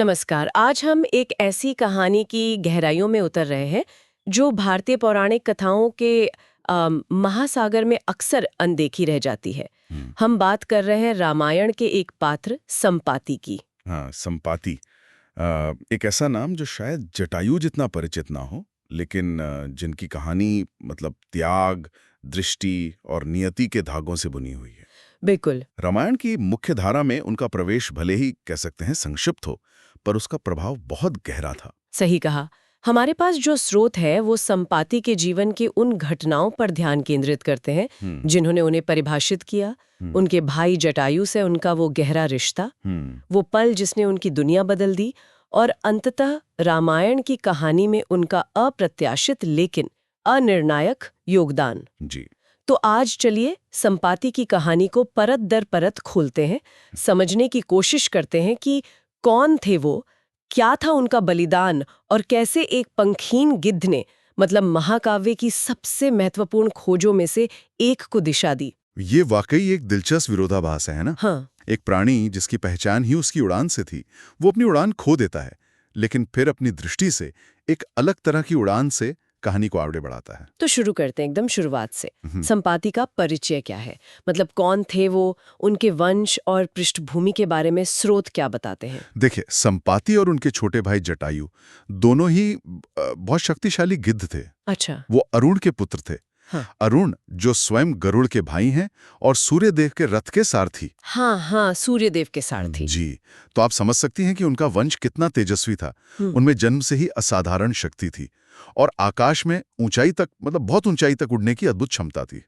नमस्कार। आज हम एक ऐसी कहानी की गहराइयों में उतर रहे हैं जो भारतीय पौराणिक कथाओं के महासागर में अक्सर अनदेखी रह जाती है। हम बात कर रहे हैं रामायण के एक पात्र संपाति की। हाँ, संपाति। एक ऐसा नाम जो शायद जटायु जितना परिचित ना हो, लेकिन जिनकी कहानी मतलब त्याग, दृष्टि और नियति के धागों से बुनी हुई है। बिल्कुल। रामायण की मुख्य धारा में उनका प्रवेश भले ही कह सकते हैं संक्षिप्त हो, पर उसका प्रभाव बहुत गहरा था। सही कहा। हमारे पास जो स्रोत है वो संपाति के जीवन की उन घटनाओं पर ध्यान केंद्रित करते हैं जिन्होंने उन्हें परिभाषित किया। उनके भाई जटायु से उनका वो गहरा रिश्ता, वो पल जिसने उनकी दुनिया बदल दी, और अंततः रामायण की कहानी में उनका अप्रत्याशित लेकिन अनिर्णायक योगदान। जी। तो आज चलिए संपाति की कहानी को परत दर परत खोलते हैं, समझने की कोशिश करते हैं कि कौन थे वो, क्या था उनका बलिदान, और कैसे एक पंखीन गिद्ध ने मतलब महाकाव्य की सबसे महत्वपूर्ण खोजों में से एक को दिशा दी। ये वाकई एक दिलचस्प विरोधाभास है ना? हाँ। एक प्राणी जिसकी पहचान ही उसकी उड़ान से थी, वो अपनी उड़ान खो देता है, लेकिन फिर अपनी दृष्टि से एक अलग तरह की उड़ान से कहानी को आगे बढ़ाता है। तो शुरू करते हैं एकदम शुरुआत से। संपाति का परिचय क्या है, मतलब कौन थे वो, उनके वंश और पृष्ठभूमि के बारे में स्रोत क्या बताते हैं? देखिए, संपाति और उनके छोटे भाई जटायु दोनों ही बहुत शक्तिशाली गिद्ध थे। अच्छा। वो अरुण के पुत्र थे। हाँ। अरुण जो स्वयं गरुड़ के भाई हैं और सूर्यदेव के रथ के सारथी। हाँ, सूर्यदेव के सारथी। जी। तो आप समझ सकती हैं कि उनका वंश कितना तेजस्वी था। उनमें जन्म से ही असाधारण शक्ति थी और आकाश में ऊंचाई तक मतलब बहुत ऊंचाई तक उड़ने की अद्भुत क्षमता थी।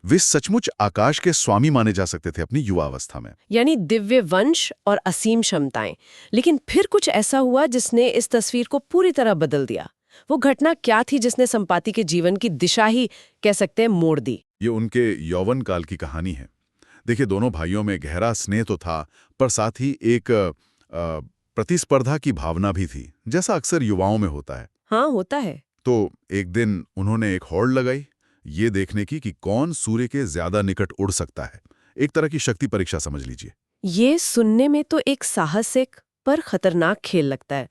वे सचमुच आकाश के स्वामी माने जा सकते थे अपनी युवा अवस्था में। यानी दिव्य वंश और असीम क्षमताएं। लेकिन फिर कुछ ऐसा हुआ जिसने इस तस्वीर को पूरी तरह बदल दिया। वो घटना क्या थी जिसने संपाति के जीवन की दिशा ही कह सकते हैं मोड़ दी? ये उनके यौवन काल की कहानी है। देखिए, दोनों भाइयों में गहरा स्नेह तो था, पर साथ ही एक प्रतिस्पर्धा की भावना भी थी, जैसा अक्सर युवाओं में होता है। हाँ, होता है। तो एक दिन उन्होंने एक होड़ लगाई, ये देखने की कि कौन सूर्य के ज्यादा निकट उड़ सकता है। एक तरह की शक्ति परीक्षा समझ लीजिए। ये सुनने में तो एक साहसिक पर खतरनाक खेल लगता है।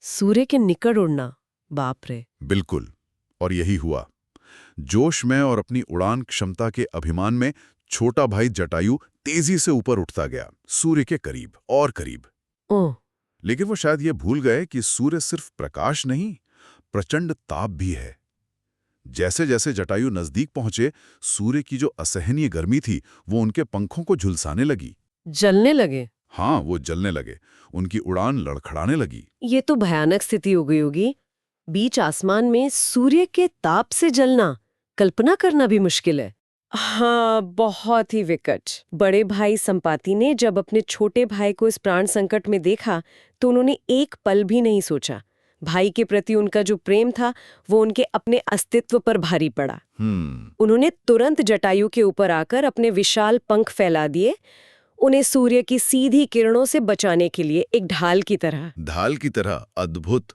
सूर्य के निकट उड़ना, बाप रे। बिल्कुल, और यही हुआ। जोश में और अपनी उड़ान क्षमता के अभिमान में छोटा भाई जटायु तेजी से ऊपर उठता गया, सूर्य के करीब और करीब। ओह। लेकिन वो शायद ये भूल गए कि सूर्य सिर्फ प्रकाश नहीं, प्रचंड ताप भी है। जैसे जैसे जटायु नजदीक पहुंचे, सूर्य की जो असहनीय गर्मी थी वो उनके पंखों को झुलसाने लगी। जलने लगे? हाँ, वो जलने लगे, उनकी उड़ान लड़खड़ाने लगी। ये तो भयानक स्थिति हो गई होगी। बीच आसमान में सूर्य के ताप से जलना, कल्पना करना भी मुश्किल है। हाँ, बहुत ही विकट। बड़े भाई संपाति ने जब अपने छोटे भाई को इस प्राण संकट में देखा तो उन्होंने एक पल भी नहीं सोचा। भाई के प्रति उनका जो प्रेम था वो उनके अपने अस्तित्व पर भारी पड़ा। उन्होंने तुरंत जटायु के ऊपर आकर अपने विशाल पंख फैला दिए, उन्हें सूर्य की सीधी किरणों से बचाने के लिए एक ढाल की तरह। ढाल की तरह? अद्भुत।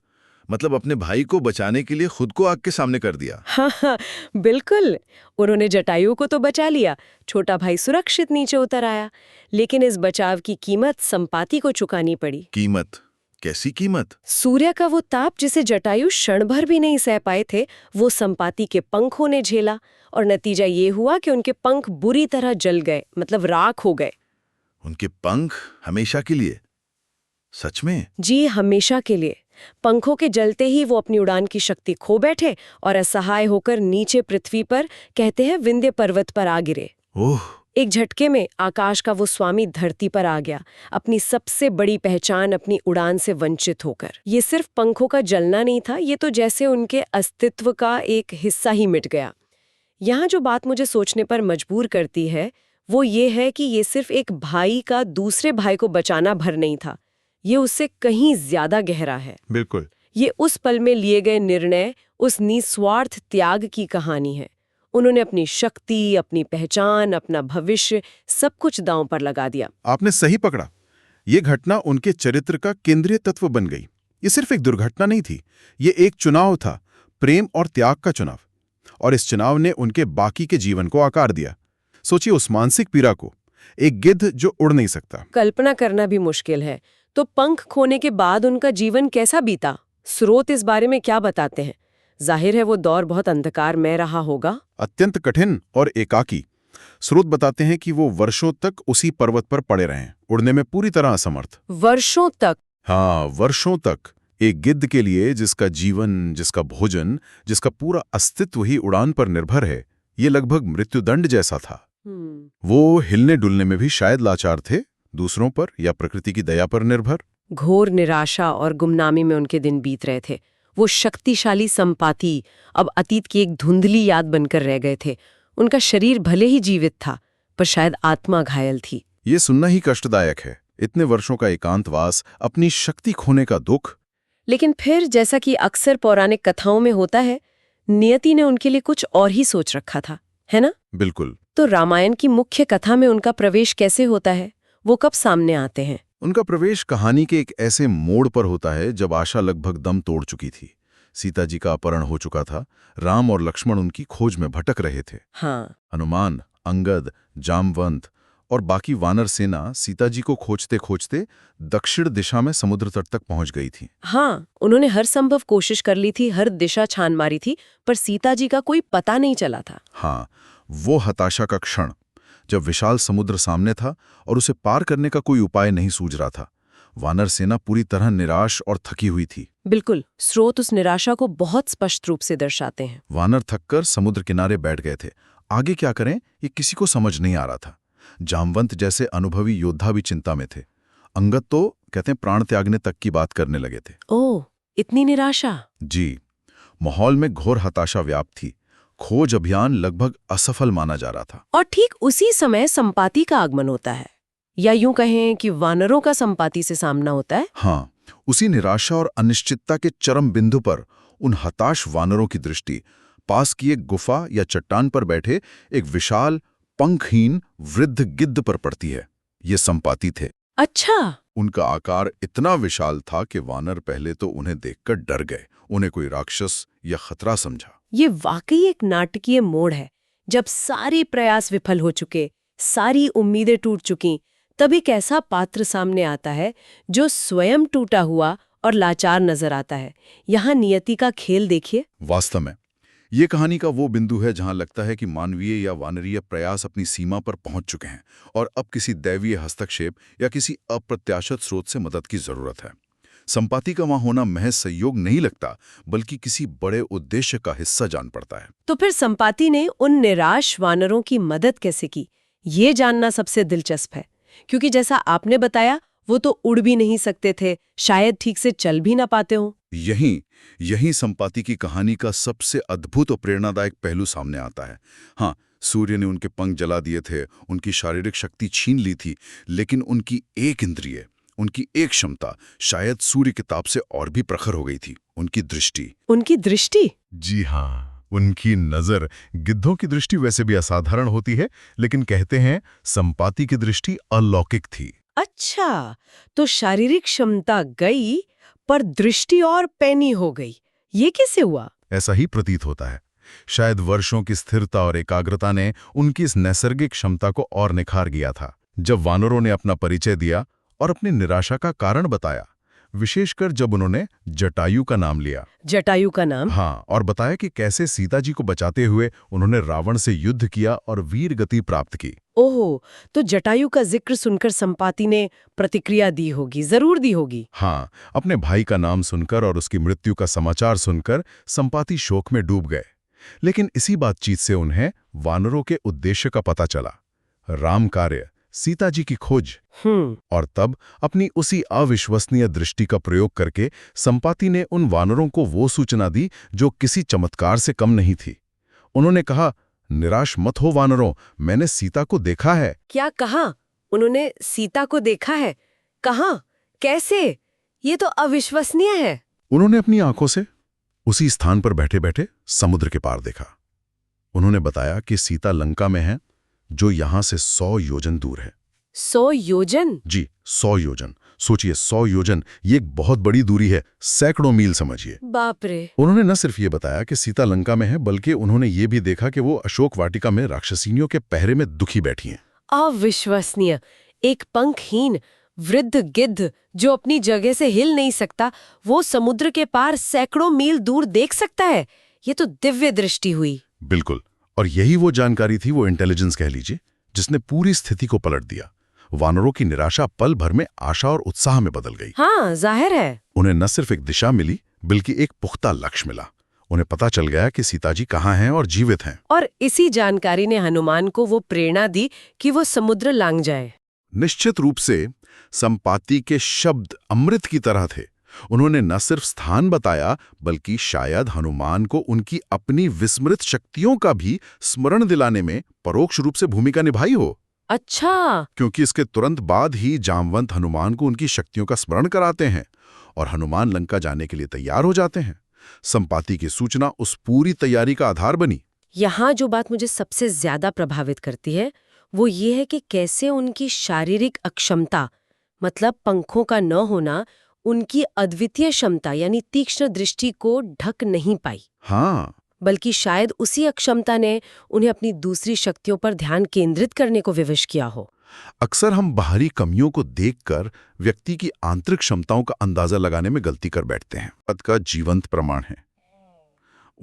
मतलब अपने भाई को बचाने के लिए खुद को आग के सामने कर दिया। हाँ, बिल्कुल। उन्होंने जटायु को तो बचा लिया, छोटा भाई सुरक्षित नीचे उतर आया, लेकिन इस बचाव की कीमत संपाति को चुकानी पड़ी। कीमत? कैसी कीमत? सूर्य का वो ताप जिसे जटायु क्षण भर भी नहीं सह पाए थे, वो संपाति के पंखों ने झेला, और नतीजा ये हुआ कि उनके पंख बुरी तरह जल गए, मतलब राख हो गए। उनके पंख हमेशा के लिए? सच में? जी, हमेशा के लिए। पंखों के जलते ही वो अपनी उड़ान की शक्ति खो बैठे और असहाय होकर नीचे पृथ्वी पर, कहते हैं विंध्य पर्वत पर आ गिरे। ओह! एक झटके में आकाश का वो स्वामी धरती पर आ गया, अपनी सबसे बड़ी पहचान अपनी उड़ान से वंचित होकर। ये सिर्फ पंखों का जलना नहीं था, ये तो जैसे उनके अस्तित्व का एक हिस्सा ही मिट गया। यहाँ जो बात मुझे सोचने पर मजबूर करती है वो ये है कि ये सिर्फ एक भाई का दूसरे भाई को बचाना भर नहीं था, ये उससे कहीं ज्यादा गहरा है। बिल्कुल। ये उस पल में लिए गए निर्णय, उस निस्वार्थ त्याग की कहानी है। उन्होंने अपनी शक्ति, अपनी पहचान, अपना भविष्य, सब कुछ दांव पर लगा दिया। आपने सही पकड़ा। ये घटना उनके चरित्र का केंद्रीय तत्व बन गई। ये सिर्फ एक दुर्घटना नहीं थी, ये एक चुनाव था, प्रेम और त्याग का चुनाव। और इस चुनाव ने उनके बाकी के जीवन को आकार दिया। सोचिए उस मानसिक पीड़ा को, एक गिद्ध जो उड़ नहीं सकता। कल्पना करना भी मुश्किल है। तो पंख खोने के बाद उनका जीवन कैसा बीता? स्रोत इस बारे में क्या बताते हैं? जाहिर है वो दौर बहुत अंधकारमय रहा होगा। अत्यंत कठिन और एकाकी। स्रोत बताते हैं कि वो वर्षों तक उसी पर्वत पर पड़े रहे, उड़ने में पूरी तरह असमर्थ। वर्षों तक? हाँ, वर्षों तक। एक गिद्ध के लिए जिसका जीवन, जिसका भोजन, जिसका पूरा अस्तित्व ही उड़ान पर निर्भर है, ये लगभग मृत्युदंड जैसा था। वो हिलने डुलने में भी शायद लाचार थे, दूसरों पर या प्रकृति की दया पर निर्भर। घोर निराशा और गुमनामी में उनके दिन बीत रहे थे। वो शक्तिशाली संपाति अब अतीत की एक धुंधली याद बनकर रह गए थे। उनका शरीर भले ही जीवित था, पर शायद आत्मा घायल थी। ये सुनना ही कष्टदायक है। इतने वर्षों का एकांतवास, अपनी शक्ति खोने का दुख। लेकिन फिर जैसा कि अक्सर पौराणिक कथाओं में होता है, नियति ने उनके लिए कुछ और ही सोच रखा था, है ना? बिल्कुल। तो रामायण की मुख्य कथा में उनका प्रवेश कैसे होता है? वो कब सामने आते हैं? उनका प्रवेश कहानी के एक ऐसे मोड़ पर होता है जब आशा लगभग दम तोड़ चुकी थी। सीता जी का अपहरण हो चुका था, राम और लक्ष्मण उनकी खोज में भटक रहे थे। हाँ। हनुमान, अंगद, जामवंत और बाकी वानर सेना सीता जी को खोजते खोजते दक्षिण दिशा में समुद्र तट तक पहुंच गई थी। हाँ, उन्होंने हर संभव कोशिश कर ली थी, हर दिशा छान मारी थी, पर सीता जी का कोई पता नहीं चला था। हाँ, वो हताशा का क्षण जब विशाल समुद्र सामने था और उसे पार करने का कोई उपाय नहीं सूझ रहा था। वानर सेना पूरी तरह निराश और थकी हुई थी। बिल्कुल, स्रोत उस निराशा को बहुत स्पष्ट रूप से दर्शाते हैं। वानर थककर समुद्र किनारे बैठ गए थे। आगे क्या करें ये किसी को समझ नहीं आ रहा था। जामवंत जैसे अनुभवी योद्धा भी चिंता में थे। अंगद तो कहते हैं प्राण त्यागने तक की बात करने लगे थे। ओह, इतनी निराशा? जी, माहौल में घोर हताशा व्याप्त थी। खोज अभियान लगभग असफल माना जा रहा था। और ठीक उसी समय संपाति का आगमन होता है, या यूं कहें कि वानरों का संपाति से सामना होता है। हाँ, उसी निराशा और अनिश्चितता के चरम बिंदु पर उन हताश वानरों की दृष्टि पास की एक गुफा या चट्टान पर बैठे एक विशाल पंखहीन वृद्ध गिद्ध पर पड़ती है। ये संपाति थे। अच्छा। उनका आकार इतना विशाल था कि वानर पहले तो उन्हें देखकर डर गए। उन्हें कोई राक्षस या खतरा समझा। ये वाकई एक नाटकीय मोड़ है। जब सारे प्रयास विफल हो चुके, सारी उम्मीदें टूट चुकी, तब एक ऐसा पात्र सामने आता है जो स्वयं टूटा हुआ और लाचार नजर आता है। यहाँ नियति का खेल देखिए। वास्तव में ये कहानी का वो बिंदु है जहां लगता है कि मानवीय या वानरीय प्रयास अपनी सीमा पर पहुंच चुके हैं और अब किसी दैवीय हस्तक्षेप या किसी अप्रत्याशित स्रोत से मदद की जरूरत है। संपाति का वहां होना महज सहयोग नहीं लगता, बल्कि किसी बड़े उद्देश्य का हिस्सा जान पड़ता है। तो फिर संपाति ने उन निराश वानरों की मदद कैसे की, ये जानना सबसे दिलचस्प है। क्योंकि जैसा आपने बताया, वो तो उड़ भी नहीं सकते थे, शायद ठीक से चल भी ना पाते हो। यही संपाति की कहानी का सबसे अद्भुत और प्रेरणादायक पहलू सामने आता है। हाँ, सूर्य ने उनके पंख जला दिए थे, उनकी शारीरिक शक्ति छीन ली थी, लेकिन उनकी एक इंद्रिय, उनकी एक क्षमता शायद सूर्य के ताप से और भी प्रखर हो गई थी। उनकी दृष्टि। उनकी दृष्टि? जी हाँ, उनकी नजर। गिद्धों की दृष्टि वैसे भी असाधारण होती है, लेकिन कहते हैं संपाति की दृष्टि अलौकिक थी। अच्छा, तो शारीरिक क्षमता गई पर दृष्टि और पैनी हो गई। ये कैसे हुआ? ऐसा ही प्रतीत होता है। शायद वर्षों की स्थिरता और एकाग्रता ने उनकी इस नैसर्गिक क्षमता को और निखार दिया था। जब वानरों ने अपना परिचय दिया और अपनी निराशा का कारण बताया, विशेषकर जब उन्होंने जटायु का नाम लिया। जटायु का नाम? हाँ, और बताया कि कैसे सीता जी को बचाते हुए उन्होंने रावण से युद्ध किया और वीर गति प्राप्त की। ओहो, तो जटायु का जिक्र सुनकर संपाति ने प्रतिक्रिया दी होगी, जरूर दी होगी। हाँ, अपने भाई का नाम सुनकर और उसकी मृत्यु का समाचार सुनकर संपाति शोक में डूब गए। लेकिन इसी बातचीत से उन्हें वानरों के उद्देश्य का पता चला। राम कार्य, सीता जी की खोज। और तब अपनी उसी अविश्वसनीय दृष्टि का प्रयोग करके संपाति ने उन वानरों को वो सूचना दी जो किसी चमत्कार से कम नहीं थी। उन्होंने कहा, निराश मत हो वानरों, मैंने सीता को देखा है। क्या कहा? उन्होंने सीता को देखा है? कहाँ? कैसे? ये तो अविश्वसनीय है। उन्होंने अपनी आंखों से उसी स्थान पर बैठे बैठे समुद्र के पार देखा। उन्होंने बताया कि सीता लंका में है, जो यहां से 100 योजन दूर है। 100 योजन? जी, 100 योजन। सोचिए, 100 योजन, ये एक बहुत बड़ी दूरी है, सैकड़ों मील समझिए। बाप रे। उन्होंने न सिर्फ ये बताया कि सीता लंका में है, बल्कि उन्होंने ये भी देखा कि वो अशोक वाटिका में राक्षसिनियों के पहरे में दुखी बैठी हैं। अविश्वसनीय। एक पंखहीन वृद्ध गिद्ध जो अपनी जगह से हिल नहीं सकता, वो समुद्र के पार सैकड़ों मील दूर देख सकता है। ये तो दिव्य दृष्टि हुई। बिल्कुल, और यही वो जानकारी थी, वो इंटेलिजेंस कह लीजिए, जिसने पूरी स्थिति को पलट दिया। वानरों की निराशा पल भर में आशा और उत्साह में बदल गई। हाँ, जाहिर है। उन्हें न सिर्फ एक दिशा मिली, बल्कि एक पुख्ता लक्ष्य मिला। उन्हें पता चल गया कि सीताजी कहाँ हैं और जीवित हैं। और इसी जानकारी ने हनुमान को वो प्रेरणा दी कि वो समुद्र लांघ जाए। निश्चित रूप से संपाति के शब्द अमृत की तरह थे। उन्होंने न सिर्फ स्थान बताया, बल्कि शायद हनुमान को उनकी अपनी विस्मृत शक्तियों का भी स्मरण दिलाने में परोक्ष रूप से भूमिका निभाई हो। अच्छा। क्योंकि इसके तुरंत बाद ही जामवंत हनुमान को उनकी शक्तियों का स्मरण कराते हैं और हनुमान लंका जाने के लिए तैयार हो जाते हैं। संपाति की सूचना उस पूरी तैयारी का आधार बनी। यहाँ जो बात मुझे सबसे ज्यादा प्रभावित करती है वो ये है कि कैसे उनकी शारीरिक अक्षमता, मतलब पंखों का न होना, उनकी अद्वितीय क्षमता यानी तीक्ष्ण दृष्टि को ढक नहीं पाई। हाँ, बल्कि शायद उसी अक्षमता ने उन्हें अपनी दूसरी शक्तियों पर ध्यान केंद्रित करने को विवश किया हो। अक्सर हम बाहरी कमियों को देखकर व्यक्ति की आंतरिक क्षमताओं का अंदाजा लगाने में गलती कर बैठते हैं। पद का जीवंत प्रमाण है।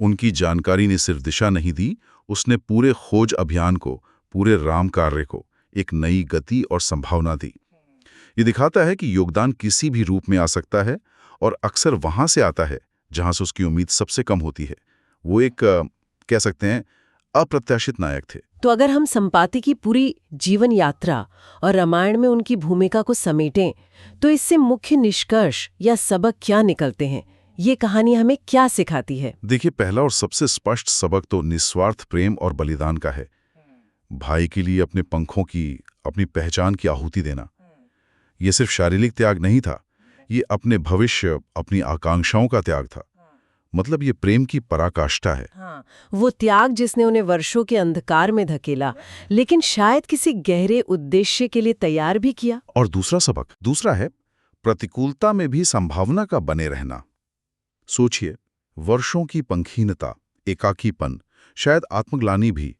उनकी जानकारी ने सिर्फ दिशा नहीं दी, उसने पूरे खोज अभियान को, पूरे राम कार्य को एक नई गति और संभावना दी। ये दिखाता है कि योगदान किसी भी रूप में आ सकता है और अक्सर वहां से आता है जहां से उसकी उम्मीद सबसे कम होती है। वो एक कह सकते हैं अप्रत्याशित नायक थे। तो अगर हम संपाति की पूरी जीवन यात्रा और रामायण में उनकी भूमिका को समेटें, तो इससे मुख्य निष्कर्ष या सबक क्या निकलते हैं? ये कहानी हमें क्या सिखाती है? देखिए, पहला और सबसे स्पष्ट सबक तो निस्वार्थ प्रेम और बलिदान का है। भाई के लिए अपने पंखों की, अपनी पहचान की आहुति देना, ये सिर्फ शारीरिक त्याग नहीं था, ये अपने भविष्य, अपनी आकांक्षाओं का त्याग था। मतलब ये प्रेम की पराकाष्ठा है। हाँ, वो त्याग जिसने उन्हें वर्षों के अंधकार में धकेला, लेकिन शायद किसी गहरे उद्देश्य के लिए तैयार भी किया। और दूसरा सबक, दूसरा है प्रतिकूलता में भी संभावना का बने रहना। सोचिए, वर्षों की पंखीनता, एकाकीपन, शायद आत्मग्लानि भी,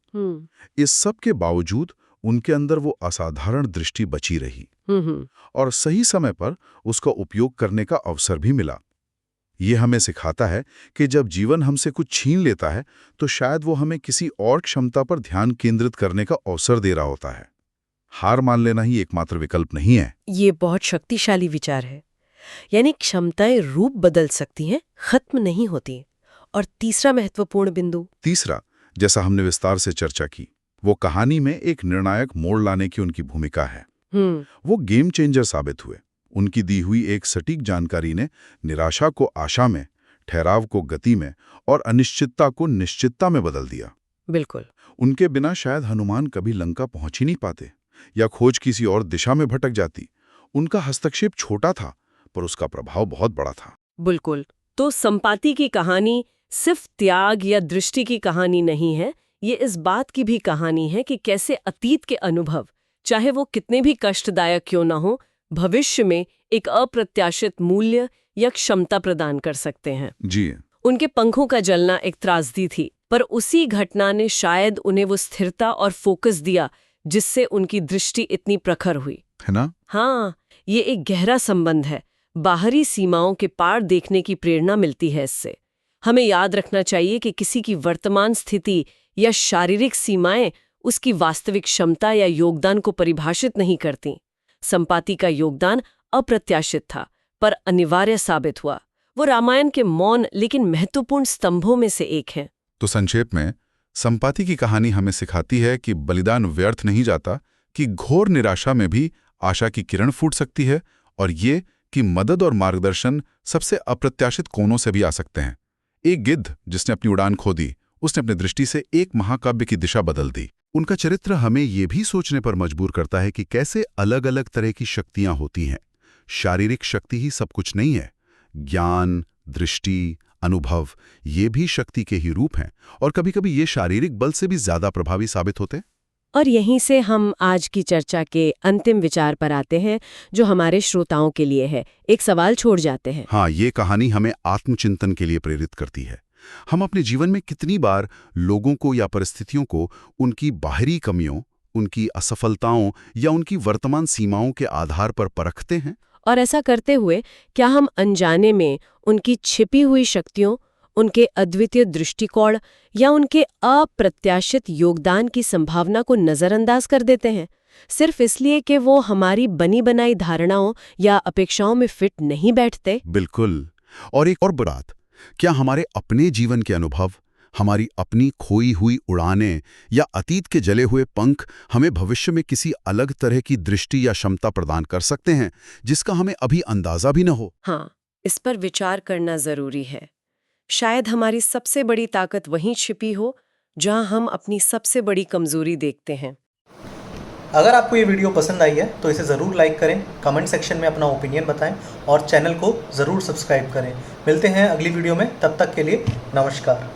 इस सब के बावजूद उनके अंदर वो असाधारण दृष्टि बची रही और सही समय पर उसका उपयोग करने का अवसर भी मिला। ये हमें सिखाता है कि जब जीवन हमसे कुछ छीन लेता है तो शायद वो हमें किसी और क्षमता पर ध्यान केंद्रित करने का अवसर दे रहा होता है। हार मान लेना ही एकमात्र विकल्प नहीं है। ये बहुत शक्तिशाली विचार है। यानी क्षमताएं रूप बदल सकती हैं, खत्म नहीं होती। और तीसरा महत्वपूर्ण बिंदु, तीसरा, जैसा हमने विस्तार से चर्चा की, वो कहानी में एक निर्णायक मोड़ लाने की उनकी भूमिका है। वो गेम चेंजर साबित हुए। उनकी दी हुई एक सटीक जानकारी ने निराशा को आशा में, ठहराव को गति में और अनिश्चितता को निश्चितता में बदल दिया। बिल्कुल। उनके बिना शायद हनुमान कभी लंका पहुंच ही नहीं पाते या खोज किसी और दिशा में भटक जाती। उनका हस्तक्षेप छोटा था, पर उसका प्रभाव बहुत बड़ा था। बिल्कुल। तो संपाति की कहानी सिर्फ त्याग या दृष्टि की कहानी नहीं है, ये इस बात की भी कहानी है कि कैसे अतीत के अनुभव, चाहे वो कितने भी कष्टदायक क्यों ना हो, भविष्य में एक अप्रत्याशित मूल्य या क्षमता प्रदान कर सकते हैं। जी। उनके पंखों का जलना एक त्रासदी थी, पर उसी घटना ने शायद उन्हें वो स्थिरता और फोकस दिया जिससे उनकी दृष्टि इतनी प्रखर हुई, है ना? हाँ, ये एक गहरा संबंध है। बाहरी सीमाओं के पार देखने की प्रेरणा मिलती है इससे। हमें याद रखना चाहिए कि किसी की वर्तमान स्थिति या शारीरिक सीमाएं उसकी वास्तविक क्षमता या योगदान को परिभाषित नहीं करती। संपाति का योगदान अप्रत्याशित था, पर अनिवार्य साबित हुआ। वो रामायण के मौन लेकिन महत्वपूर्ण स्तंभों में से एक है। तो संक्षेप में, संपाति की कहानी हमें सिखाती है कि बलिदान व्यर्थ नहीं जाता, कि घोर निराशा में भी आशा की किरण फूट सकती है, और ये कि मदद और मार्गदर्शन सबसे अप्रत्याशित कोनों से भी आ सकते हैं। एक गिद्ध जिसने अपनी उड़ान खो दी, उसने अपनी दृष्टि से एक महाकाव्य की दिशा बदल दी। उनका चरित्र हमें ये भी सोचने पर मजबूर करता है कि कैसे अलग अलग तरह की शक्तियां होती हैं। शारीरिक शक्ति ही सब कुछ नहीं है। ज्ञान, दृष्टि, अनुभव, ये भी शक्ति के ही रूप हैं, और कभी-कभी ये शारीरिक बल से भी ज्यादा प्रभावी साबित होते हैं। और यहीं से हम आज की चर्चा के अंतिम विचार पर आते हैं, जो हमारे श्रोताओं के लिए है। एक सवाल छोड़ जाते हैं। हाँ, ये कहानी हमें आत्मचिंतन के लिए प्रेरित करती है। हम अपने जीवन में कितनी बार लोगों को या परिस्थितियों को उनकी बाहरी कमियों, उनकी असफलताओं या उनकी वर्तमान सीमाओं के आधार पर परखते हैं? और ऐसा करते हुए क्या हम अनजाने में उनकी छिपी हुई शक्तियों, उनके अद्वितीय दृष्टिकोण या उनके अप्रत्याशित योगदान की संभावना को नजरअंदाज कर देते हैं, सिर्फ इसलिए कि वो हमारी बनी बनाई धारणाओं या अपेक्षाओं में फिट नहीं बैठते? बिल्कुल। और एक और बात, क्या हमारे अपने जीवन के अनुभव, हमारी अपनी खोई हुई उड़ानें या अतीत के जले हुए पंख हमें भविष्य में किसी अलग तरह की दृष्टि या क्षमता प्रदान कर सकते हैं जिसका हमें अभी अंदाजा भी न हो? हाँ, इस पर विचार करना जरूरी है। शायद हमारी सबसे बड़ी ताकत वहीं छिपी हो जहां हम अपनी सबसे बड़ी कमजोरी देखते हैं। अगर आपको ये वीडियो पसंद आई है तो इसे ज़रूर लाइक करें, कमेंट सेक्शन में अपना ओपिनियन बताएं और चैनल को ज़रूर सब्सक्राइब करें। मिलते हैं अगली वीडियो में, तब तक के लिए नमस्कार।